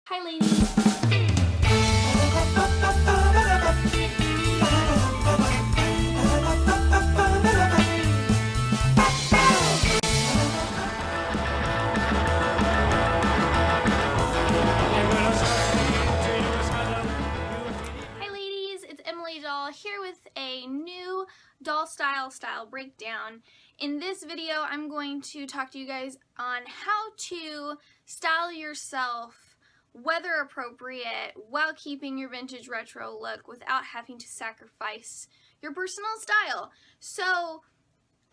Hi ladies! Hi ladies, it's Emily Doll here with a new doll style breakdown. In this video I'm going to talk to you guys on how to style yourself weather appropriate while keeping your vintage retro look without having to sacrifice your personal style. So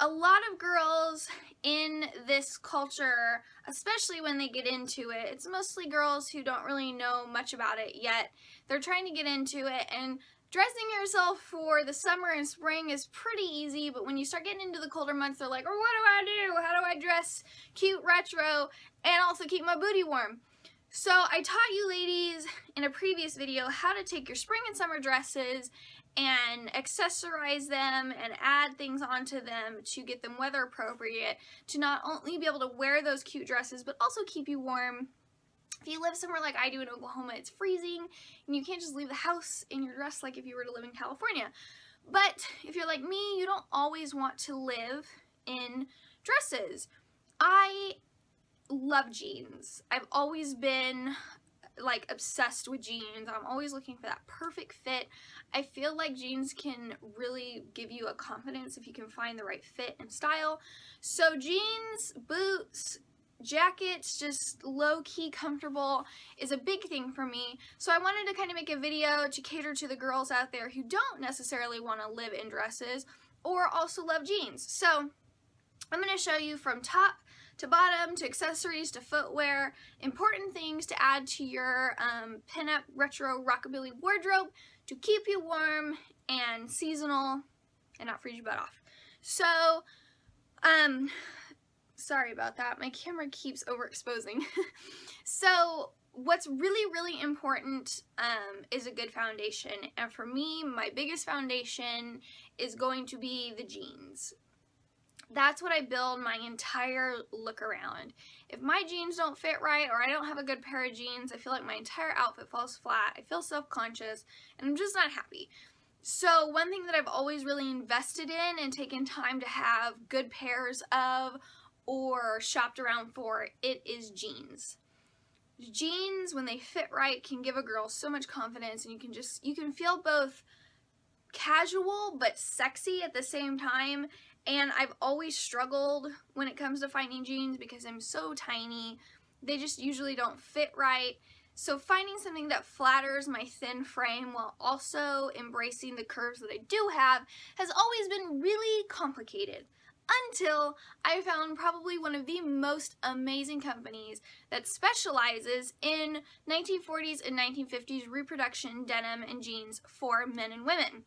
a lot of girls in this culture, especially when they get into it, it's mostly girls who don't really know much about it yet. They're trying to get into it, and dressing yourself for the summer and spring is pretty easy, but when you start getting into the colder months, they're like, oh, what do I do? How do I dress cute retro and also keep my booty warm? So I taught you ladies in a previous video how to take your spring and summer dresses and accessorize them and add things onto them to get them weather appropriate, to not only be able to wear those cute dresses but also keep you warm. If you live somewhere like I do in Oklahoma, it's freezing and you can't just leave the house in your dress like if you were to live in California. But if you're like me, you don't always want to live in dresses. I love jeans. I've always been like obsessed with jeans. I'm always looking for that perfect fit. I feel like jeans can really give you a confidence if you can find the right fit and style. So jeans, boots, jackets, just low-key comfortable is a big thing for me. So I wanted to kind of make a video to cater to the girls out there who don't necessarily want to live in dresses or also love jeans. So I'm going to show you from top to bottom, to accessories, to footwear, important things to add to your pinup retro rockabilly wardrobe to keep you warm and seasonal and not freeze your butt off. So, sorry about that. My camera keeps overexposing. So, what's really important is a good foundation. And for me, my biggest foundation is going to be the jeans. That's what I build my entire look around. If my jeans don't fit right or I don't have a good pair of jeans, I feel like my entire outfit falls flat. I feel self-conscious and I'm just not happy. So one thing that I've always really invested in and taken time to have good pairs of or shopped around for, it is jeans. Jeans, when they fit right, can give a girl so much confidence, and you can feel both casual but sexy at the same time. And I've always struggled when it comes to finding jeans because I'm so tiny. They just usually don't fit right. So finding something that flatters my thin frame while also embracing the curves that I do have has always been really complicated. Until I found probably one of the most amazing companies that specializes in 1940s and 1950s reproduction denim and jeans for men and women.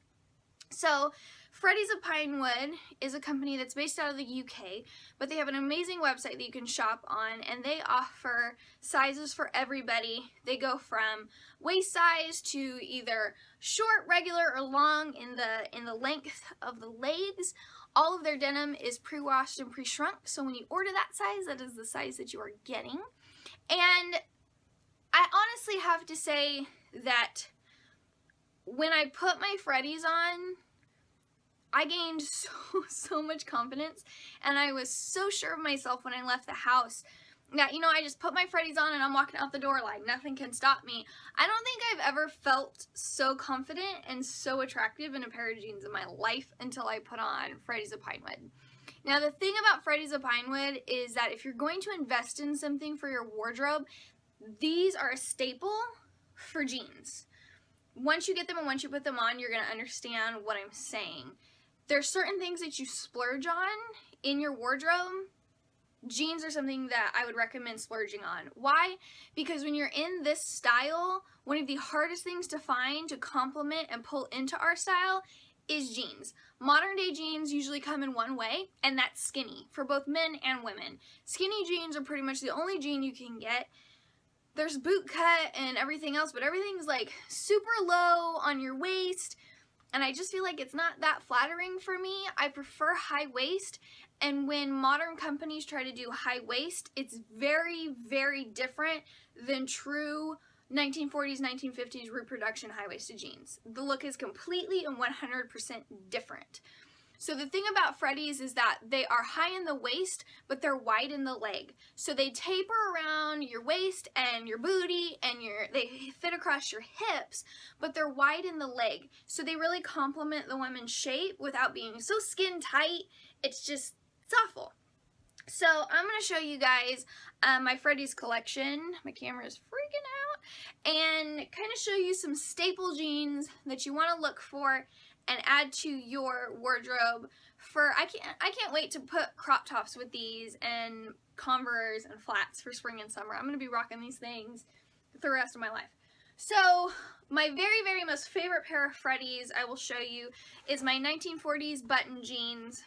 So FREDDIE'S of Pinewood is a company that's based out of the UK, but they have an amazing website that you can shop on, and they offer sizes for everybody. They go from waist size to either short, regular, or long in the length of the legs. All of their denim is pre-washed and pre-shrunk, so when you order that size, that is the size that you are getting. And I honestly have to say that when I put my FREDDIE'S on, I gained so much confidence, and I was so sure of myself when I left the house that, you know, I just put my FREDDIE'S on and I'm walking out the door like nothing can stop me. I don't think I've ever felt so confident and so attractive in a pair of jeans in my life until I put on FREDDIE'S of Pinewood. Now, the thing about FREDDIE'S of Pinewood is that if you're going to invest in something for your wardrobe, these are a staple for jeans. Once you get them and once you put them on, you're going to understand what I'm saying. There's certain things that you splurge on in your wardrobe. Jeans are something that I would recommend splurging on. Why? Because when you're in this style, one of the hardest things to find to complement and pull into our style is jeans. Modern day jeans usually come in one way, and that's skinny for both men and women. Skinny jeans are pretty much the only jean you can get. There's boot cut and everything else, but everything's like super low on your waist, and I just feel like it's not that flattering for me. I prefer high waist, and when modern companies try to do high waist, it's very different than true 1940s, 1950s reproduction high-waisted jeans. The look is completely and 100% different. So the thing about Freddie's is that they are high in the waist, but they're wide in the leg. So they taper around your waist and your booty, and they fit across your hips, but they're wide in the leg. So they really complement the woman's shape without being so skin tight. It's awful. So I'm going to show you guys my Freddie's collection. My camera is freaking out. And kind of show you some staple jeans that you want to look for and add to your wardrobe for, I can't wait to put crop tops with these and Converse and flats for spring and summer. I'm going to be rocking these things for the rest of my life. So my very, very most favorite pair of Freddie's I will show you is my 1940s button jeans.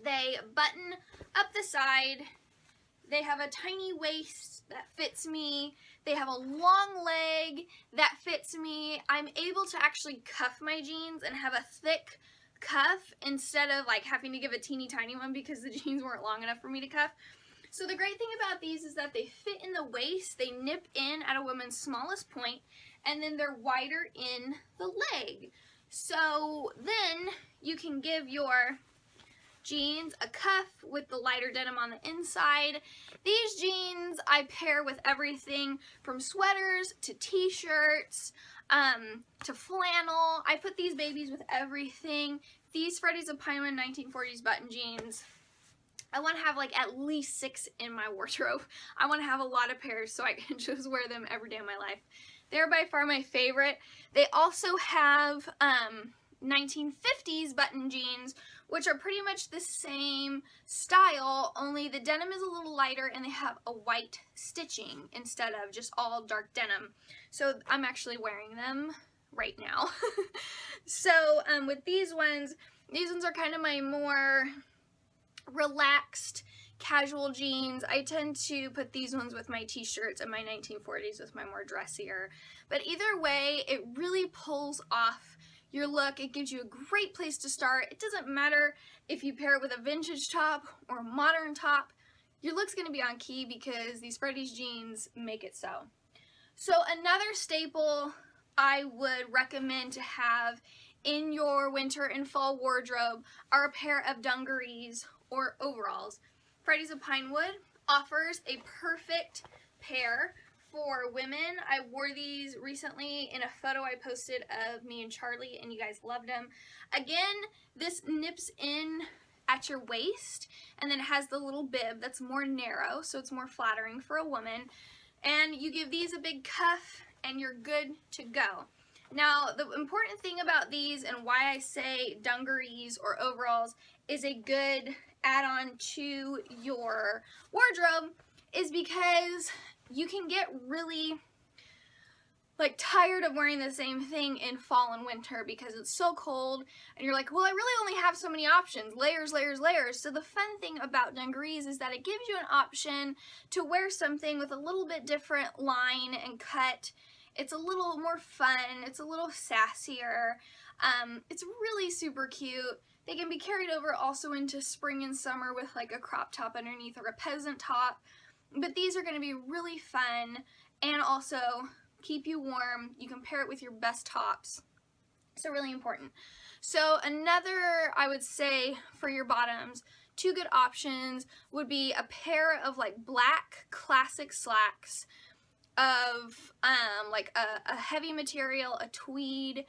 They button up the side. They have a tiny waist that fits me. They have a long leg that fits me. I'm able to actually cuff my jeans and have a thick cuff instead of like having to give a teeny tiny one because the jeans weren't long enough for me to cuff. So the great thing about these is that they fit in the waist, they nip in at a woman's smallest point, and then they're wider in the leg. So then you can give your jeans a cuff with the lighter denim on the inside. These jeans I pair with everything from sweaters to t-shirts to flannel. I put these babies with everything. These Freddie's of Pinewood 1940s button jeans, I want to have like at least 6 in my wardrobe. I want to have a lot of pairs so I can just wear them every day of my life. They're by far my favorite. They also have 1950s button jeans, which are pretty much the same style, only the denim is a little lighter and they have a white stitching instead of just all dark denim. So I'm actually wearing them right now. So with these ones are kind of my more relaxed casual jeans. I tend to put these ones with my t-shirts and my 1940s with my more dressier. But either way, it really pulls off your look. It gives you a great place to start. It doesn't matter if you pair it with a vintage top or a modern top. Your look's going to be on key because these Freddie's jeans make it so. So another staple I would recommend to have in your winter and fall wardrobe are a pair of dungarees or overalls. Freddie's of Pinewood offers a perfect pair for women. I wore these recently in a photo I posted of me and Charlie, and you guys loved them. Again, this nips in at your waist, and then it has the little bib that's more narrow, so it's more flattering for a woman. And you give these a big cuff, and you're good to go. Now, the important thing about these and why I say dungarees or overalls is a good add-on to your wardrobe is because you can get really like tired of wearing the same thing in fall and winter because it's so cold and you're like, well, I really only have so many options, layers, layers, layers. So the fun thing about dungarees is that it gives you an option to wear something with a little bit different line and cut. It's a little more fun, it's a little sassier, it's really super cute. They can be carried over also into spring and summer with like a crop top underneath or a peasant top. But these are going to be really fun and also keep you warm. You can pair it with your best tops. So really important. So another, I would say, for your bottoms, 2 good options would be a pair of like black classic slacks of like a heavy material, a tweed,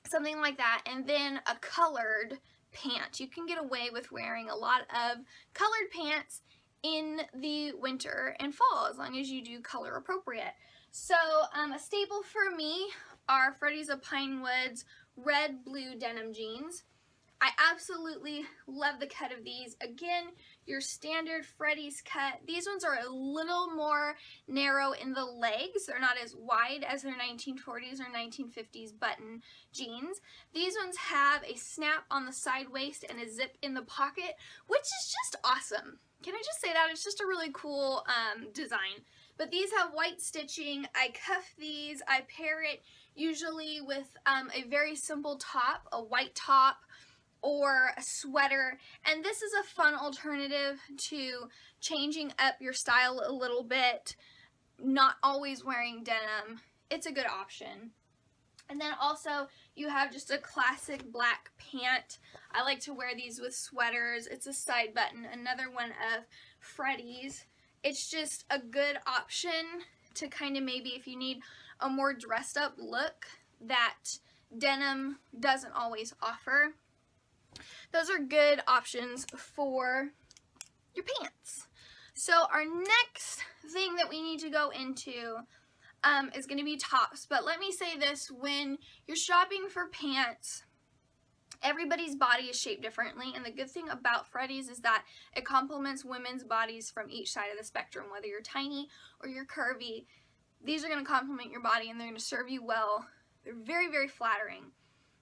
something like that, and then a colored pant. You can get away with wearing a lot of colored pants in the winter and fall as long as you do color appropriate. So a staple for me are Freddie's of Pinewood's red blue denim jeans. I absolutely love the cut of these. Again, your standard Freddie's cut. These ones are a little more narrow in the legs. They're not as wide as their 1940s or 1950s button jeans. These ones have a snap on the side waist and a zip in the pocket, which is just awesome. Can I just say that? It's just a really cool design. But these have white stitching. I cuff these. I pair it usually with a very simple top, a white top, or a sweater, and this is a fun alternative to changing up your style a little bit not always wearing denim, it's a good option. And then also you have just a classic black pant. I like to wear these with sweaters. It's a side button, another one of Freddie's. It's just a good option to kind of maybe if you need a more dressed up look that denim doesn't always offer. Those are good options for your pants. So our next thing that we need to go into is going to be tops. But let me say this, when you're shopping for pants, everybody's body is shaped differently, and the good thing about Freddie's is that it complements women's bodies from each side of the spectrum. Whether you're tiny or you're curvy, these are going to complement your body and they're going to serve you well. They're very, very flattering.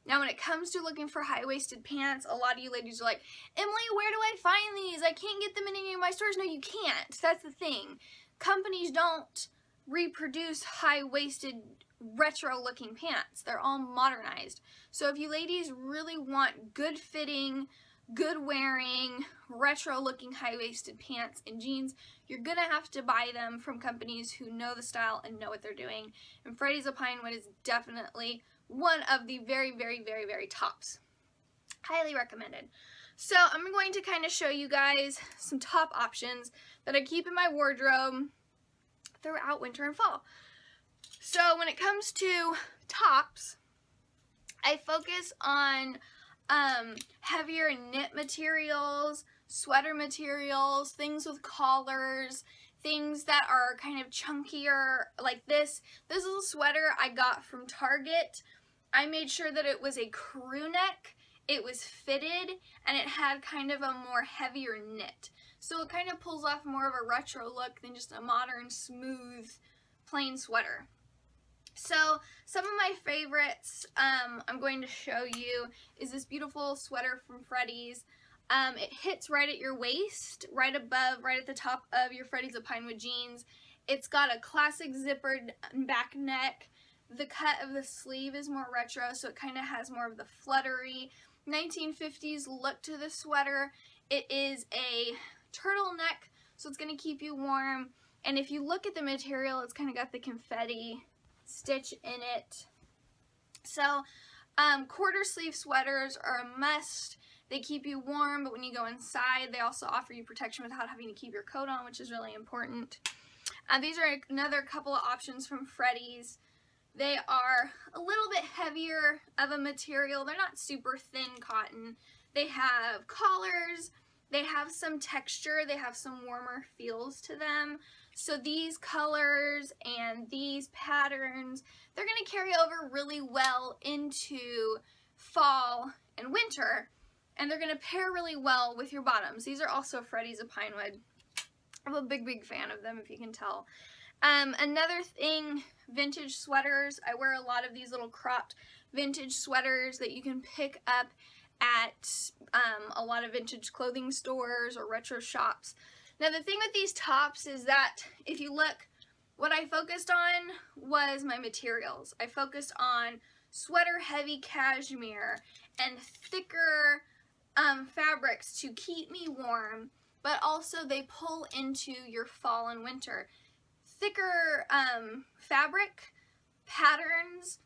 Now when it comes to looking for high-waisted pants, a lot of you ladies are like, Emily, where do I find these? I can't get them in any of my stores. No, you can't. That's the thing. Companies don't reproduce high-waisted retro-looking pants. They're all modernized. So if you ladies really want good-fitting, good-wearing, retro-looking high-waisted pants and jeans, you're going to have to buy them from companies who know the style and know what they're doing. And FREDDIE'S of Pinewood is definitely one of the very, very, very, very tops. Highly recommended. So I'm going to kind of show you guys some top options that I keep in my wardrobe throughout winter and fall. So when it comes to tops, I focus on heavier knit materials, sweater materials, things with collars, things that are kind of chunkier, like this. This is a sweater I got from Target. I made sure that it was a crew neck, it was fitted, and it had kind of a more heavier knit. So it kind of pulls off more of a retro look than just a modern, smooth, plain sweater. So some of my favorites I'm going to show you is this beautiful sweater from Freddie's. It hits right at your waist, right above, right at the top of your FREDDIE'S of Pinewood jeans. It's got a classic zippered back neck. The cut of the sleeve is more retro, so it kind of has more of the fluttery 1950s look to the sweater. It is a turtleneck, so it's going to keep you warm. And if you look at the material, it's kind of got the confetti stitch in it. So quarter sleeve sweaters are a must. They keep you warm, but when you go inside, they also offer you protection without having to keep your coat on, which is really important. These are another couple of options from Freddie's. They are a little bit heavier of a material. They're not super thin cotton. They have collars. They have some texture. They have some warmer feels to them. So these colors and these patterns, they're going to carry over really well into fall and winter. And they're going to pair really well with your bottoms. These are also FREDDIE'S of Pinewood. I'm a big, big fan of them, if you can tell. Another thing, vintage sweaters. I wear a lot of these little cropped vintage sweaters that you can pick up at a lot of vintage clothing stores or retro shops. Now the thing with these tops is that if you look, what I focused on was my materials. I focused on sweater heavy cashmere and thicker fabrics to keep me warm, but also they pull into your fall and winter. Thicker fabric, patterns,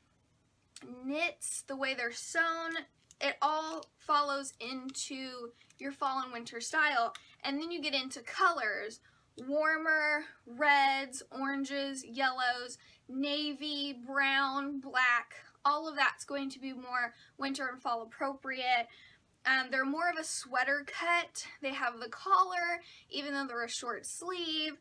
knits, the way they're sewn, it all follows into your fall and winter style. And then you get into colors, warmer, reds, oranges, yellows, navy, brown, black, all of that's going to be more winter and fall appropriate. They're more of a sweater cut. They have the collar, even though they're a short sleeve,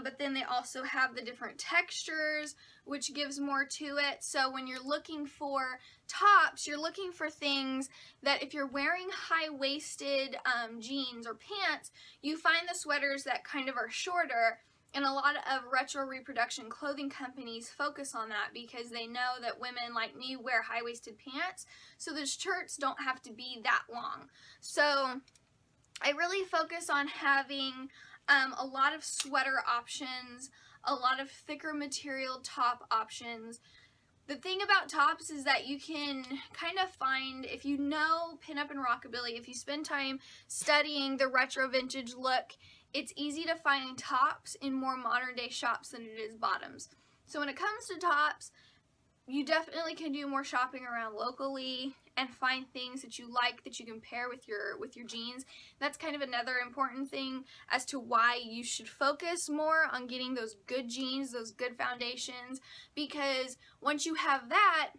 but then they also have the different textures, which gives more to it. So when you're looking for tops, you're looking for things that if you're wearing high-waisted jeans or pants, you find the sweaters that kind of are shorter. And a lot of retro reproduction clothing companies focus on that because they know that women like me wear high-waisted pants, so the shirts don't have to be that long. So I really focus on having a lot of sweater options, a lot of thicker material top options. The thing about tops is that you can kind of find, if you know pinup and rockabilly, if you spend time studying the retro vintage look it's easy to find tops in more modern day shops than it is bottoms. So when it comes to tops, you definitely can do more shopping around locally and find things that you like that you can pair with your jeans. That's kind of another important thing as to why you should focus more on getting those good jeans, those good foundations, because once you have that,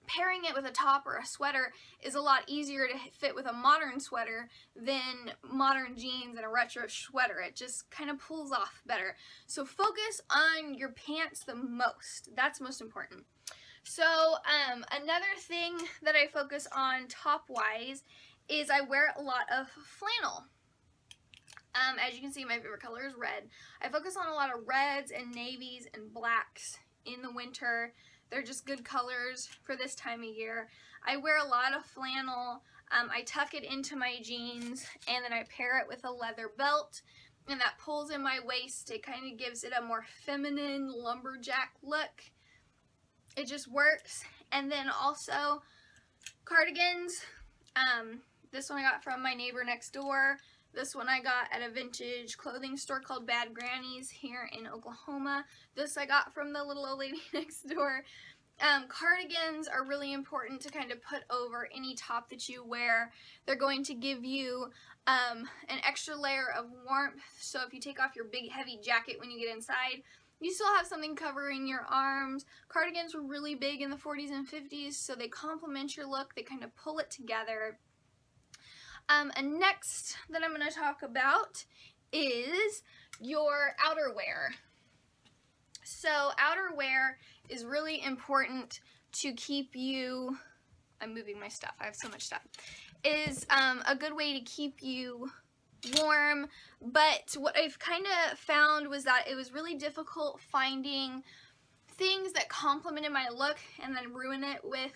pairing it with a top or a sweater is a lot easier to fit with a modern sweater than modern jeans and a retro sweater. It just kind of pulls off better. So focus on your pants the most. That's most important. So another thing that I focus on top-wise is I wear a lot of flannel. As you can see, my favorite color is red. I focus on a lot of reds and navies and blacks in the winter. They're just good colors for this time of year. I wear a lot of flannel. I tuck it into my jeans, and then I pair it with a leather belt, and that pulls in my waist. It kind of gives it a more feminine lumberjack look. It just works. And then also cardigans. This one I got from my neighbor next door. This one I got at a vintage clothing store called Bad Granny's here in Oklahoma. This I got from the little old lady next door. Cardigans are really important to kind of put over any top that you wear. They're going to give you an extra layer of warmth. So if you take off your big heavy jacket when you get inside, you still have something covering your arms. Cardigans were really big in the 40s and 50s, so they complement your look. They kind of pull it together. And next that I'm going to talk about is your outerwear. So outerwear is really important to keep you, I'm moving my stuff, I have so much stuff, is a good way to keep you warm. But what I've kind of found was that it was really difficult finding things that complemented my look and then ruin it with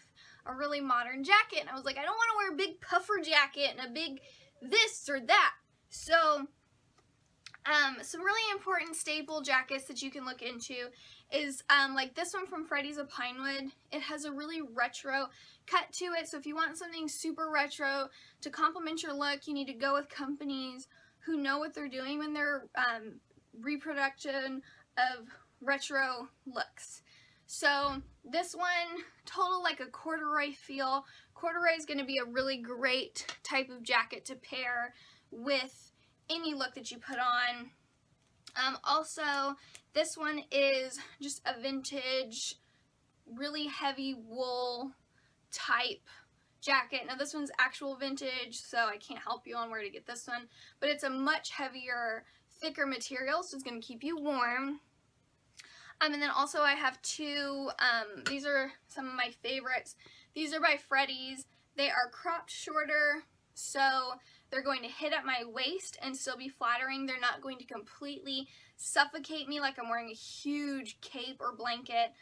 a really modern jacket. And I was like, I don't want to wear a big puffer jacket and a big this or that. So some really important staple jackets that you can look into is like this one from FREDDIE'S of Pinewood. It has a really retro cut to it. So if you want something super retro to complement your look, you need to go with companies who know what they're doing when they're reproduction of retro looks. So this one, total like a corduroy feel. Corduroy is going to be a really great type of jacket to pair with any look that you put on. Also, this one is just a vintage, really heavy wool type jacket. Now this one's actual vintage, so I can't help you on where to get this one, but it's a much heavier, thicker material, so it's going to keep you warm. And then also I have two, these are some of my favorites. These are by FREDDIE'S. They are cropped shorter, so they're going to hit at my waist and still be flattering. They're not going to completely suffocate me like I'm wearing a huge cape or blanket.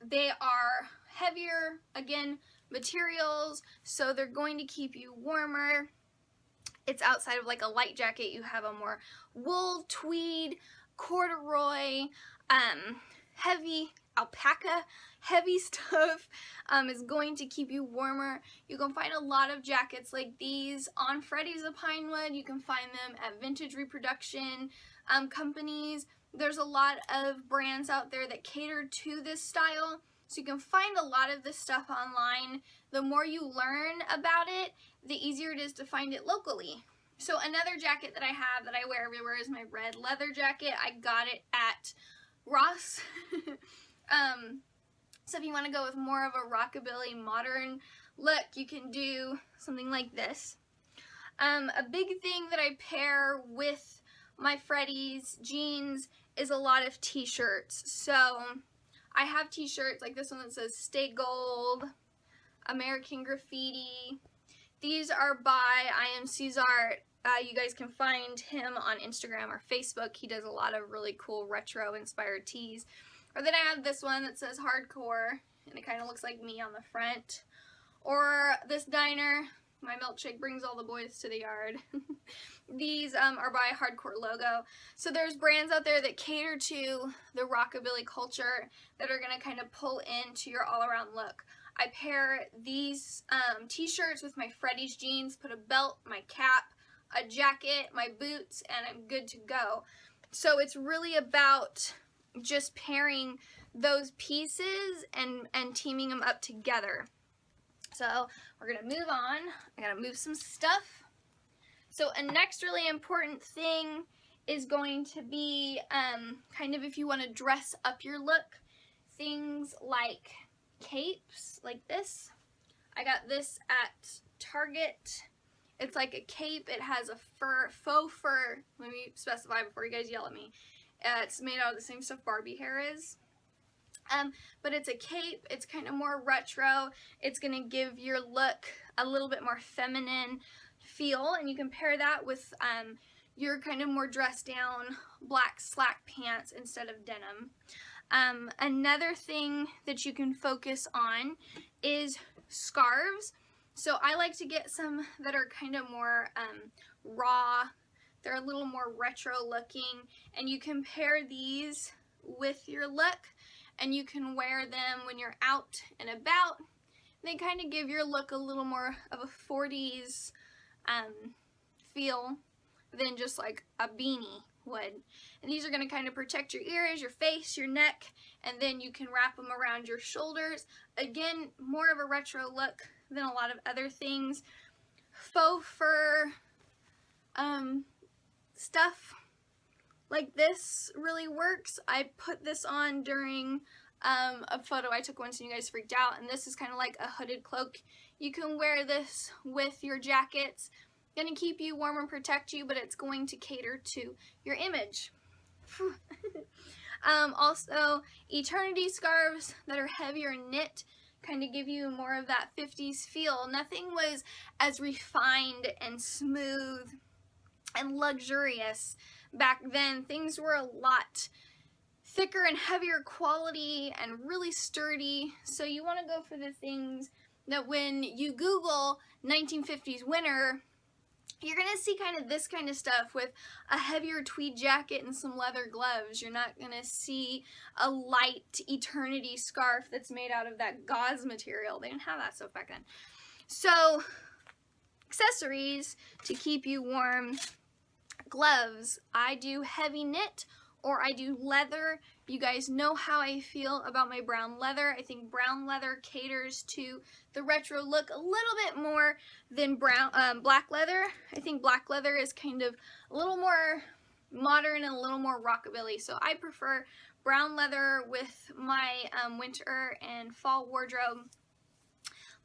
They are heavier, again, materials, so they're going to keep you warmer. It's outside of like a light jacket. You have a more wool, tweed, corduroy, heavy alpaca, heavy stuff is going to keep you warmer. You can find a lot of jackets like these on FREDDIE'S of Pinewood. You can find them at vintage reproduction companies. There's a lot of brands out there that cater to this style, so you can find a lot of this stuff online. The more you learn about it, the easier it is to find it locally. So another jacket that I have that I wear everywhere is my red leather jacket. I got it at Ross. So if you want to go with more of a rockabilly modern look, you can do something like this. A big thing that I pair with my FREDDIE'S jeans is a lot of t-shirts. So I have t-shirts like this one that says Stay Gold, American Graffiti. These are by I Am Cesar. You guys can find him on Instagram or Facebook. He does a lot of really cool retro inspired tees. Or then I have this one that says Hardcore, and it kind of looks like me on the front. Or this diner, my milkshake brings all the boys to the yard. These are by Hardcore Logo. So there's brands out there that cater to the rockabilly culture that are going to kind of pull into your all-around look. I pair these t-shirts with my FREDDIE'S jeans, put a belt, my cap, a jacket, my boots, and I'm good to go. So it's really about just pairing those pieces and teaming them up together. So we're gonna move on. I gotta move some stuff. So a next really important thing is going to be kind of if you want to dress up your look, things like capes like this. I got this at Target. It's like a cape. It has a faux fur. Let me specify before you guys yell at me. It's made out of the same stuff Barbie hair is. But it's a cape. It's kind of more retro. It's going to give your look a little bit more feminine feel, and you can pair that with your kind of more dressed down black slack pants instead of denim. Another thing that you can focus on is scarves. So I like to get some that are kind of more raw. They're a little more retro looking, and you can pair these with your look, and you can wear them when you're out and about. They kind of give your look a little more of a 40s feel than just like a beanie would. And these are going to kind of protect your ears, your face, your neck, and then you can wrap them around your shoulders. Again, more of a retro look than a lot of other things. Faux fur stuff like this really works. I put this on during a photo I took once and you guys freaked out, and this is kind of like a hooded cloak. You can wear this with your jackets. Going to keep you warm and protect you, but it's going to cater to your image. Also, eternity scarves that are heavier knit kind of give you more of that 50s feel. Nothing was as refined and smooth and luxurious back then. Things were a lot thicker and heavier quality and really sturdy. So you want to go for the things that when you Google 1950s winter, you're going to see kind of this kind of stuff with a heavier tweed jacket and some leather gloves. You're not going to see a light eternity scarf that's made out of that gauze material. They didn't have that stuff back then. So, accessories to keep you warm. Gloves. I do heavy knit or I do leather. You guys know how I feel about my brown leather. I think brown leather caters to the retro look a little bit more than black leather. I think black leather is kind of a little more modern and a little more rockabilly. So I prefer brown leather with my winter and fall wardrobe.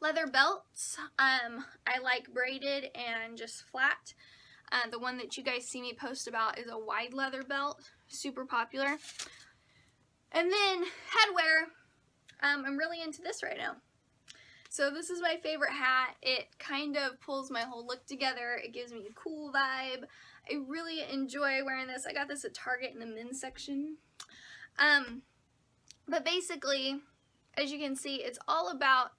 Leather belts. I like braided and just flat. The one that you guys see me post about is a wide leather belt, super popular. And then headwear, I'm really into this right now. So this is my favorite hat. It kind of pulls my whole look together. It gives me a cool vibe. I really enjoy wearing this. I got this at Target in the men's section. But basically, as you can see, it's all about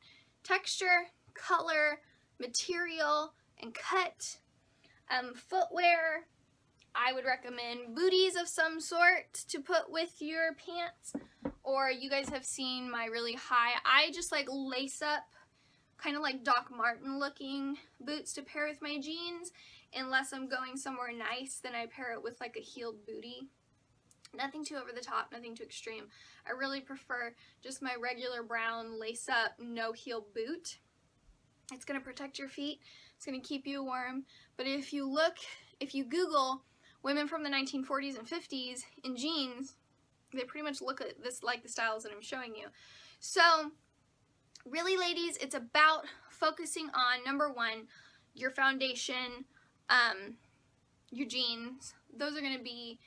texture, color, material, and cut. Footwear, I would recommend booties of some sort to put with your pants, or you guys have seen my really high, I just like lace up, kind of like Doc Marten looking boots to pair with my jeans. Unless I'm going somewhere nice, then I pair it with like a heeled booty. Nothing too over the top, nothing too extreme. I really prefer just my regular brown lace up, no heel boot. It's going to protect your feet. It's going to keep you warm. But if you Google women from the 1940s and 50s in jeans, they pretty much look at this like the styles that I'm showing you. So really, ladies, it's about focusing on, number one, your foundation, your jeans. Those are going to be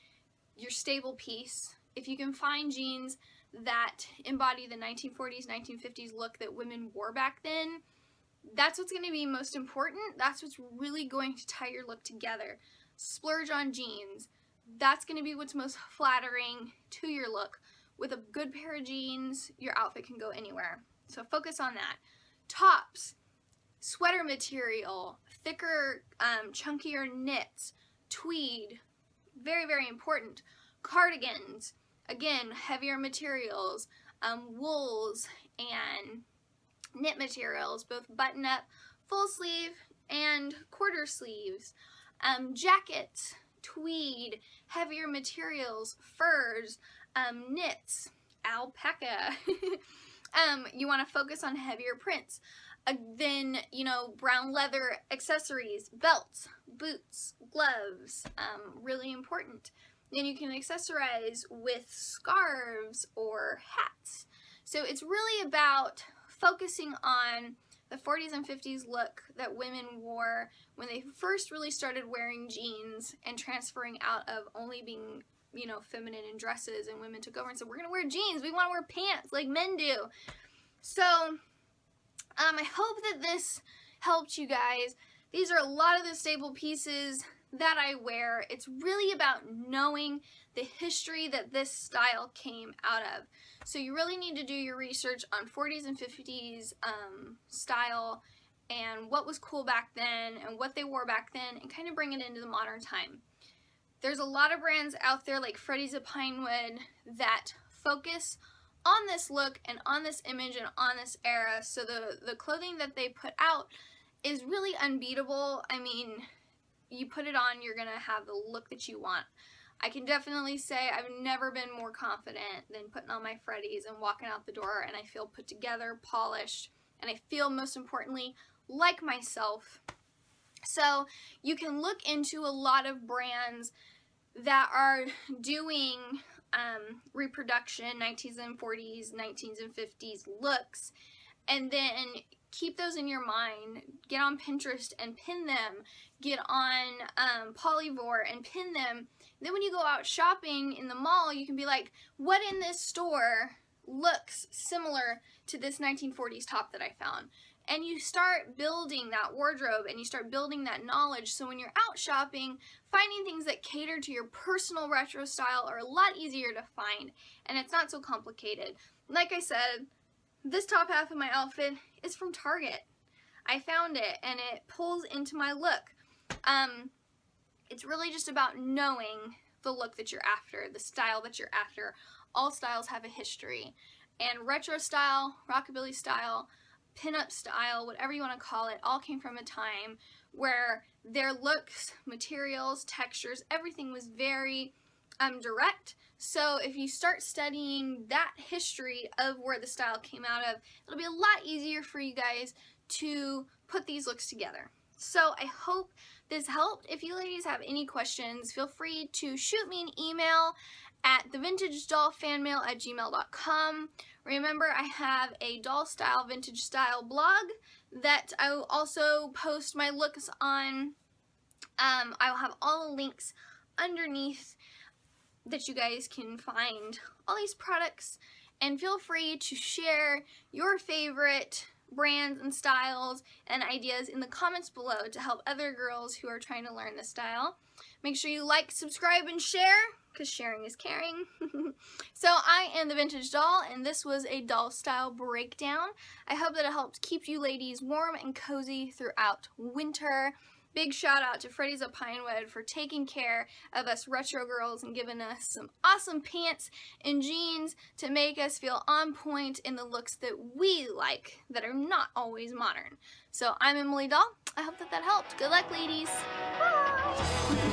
your stable piece. If you can find jeans that embody the 1940s, 1950s look that women wore back then, that's what's going to be most important. That's what's really going to tie your look together. Splurge on jeans. That's going to be what's most flattering to your look. With a good pair of jeans, your outfit can go anywhere. So focus on that. Tops, sweater material, thicker, chunkier knits, tweed, very, very important. Cardigans, again, heavier materials, wools, and knit materials, both button up, full sleeve, and quarter sleeves. Jackets, tweed, heavier materials, furs, knits, alpaca. You want to focus on heavier prints. Then, you know, brown leather accessories, belts, boots, gloves, really important. Then you can accessorize with scarves or hats. So it's really about focusing on the 40s and 50s look that women wore when they first really started wearing jeans and transferring out of only being, you know, feminine in dresses, and women took over and said, we're going to wear jeans, we want to wear pants like men do. So I hope that this helped you guys. These are a lot of the staple pieces that I wear. It's really about knowing the history that this style came out of. So you really need to do your research on 40s and 50s style and what was cool back then and what they wore back then, and kind of bring it into the modern time. There's a lot of brands out there like FREDDIE'S of Pinewood that focus on this look and on this image and on this era. So the clothing that they put out is really unbeatable. I mean, you put it on, you're gonna have the look that you want. I can definitely say I've never been more confident than putting on my Freddies and walking out the door, and I feel put together, polished, and I feel, most importantly, like myself. So you can look into a lot of brands that are doing reproduction, 19s and 40s, 19s and 50s looks, and then keep those in your mind. Get on Pinterest and pin them. Get on Polyvore and pin them. Then when you go out shopping in the mall, you can be like, what in this store looks similar to this 1940s top that I found? And you start building that wardrobe and you start building that knowledge, so when you're out shopping, finding things that cater to your personal retro style are a lot easier to find, and it's not so complicated. Like I said, this top half of my outfit is from Target. I found it and it pulls into my look. It's really just about knowing the look that you're after, the style that you're after. All styles have a history, and retro style, rockabilly style, pinup style, whatever you want to call it, all came from a time where their looks, materials, textures, everything was very direct. So if you start studying that history of where the style came out of, it'll be a lot easier for you guys to put these looks together. So I hope this helped. If you ladies have any questions, feel free to shoot me an email at thevintagedolfanmail@gmail.com. Remember, I have a doll style, vintage style blog that I will also post my looks on. I will have all the links underneath that you guys can find all these products, and feel free to share your favorite brands and styles and ideas in the comments below to help other girls who are trying to learn this style. Make sure you like, subscribe, and share, because sharing is caring. So I am the Vintage Doll, and this was a doll style breakdown. I hope that it helped keep you ladies warm and cozy throughout winter. Big shout out to FREDDIE'S of Pinewood for taking care of us retro girls and giving us some awesome pants and jeans to make us feel on point in the looks that we like, that are not always modern. So I'm Emily Doll. I hope that that helped. Good luck, ladies. Bye.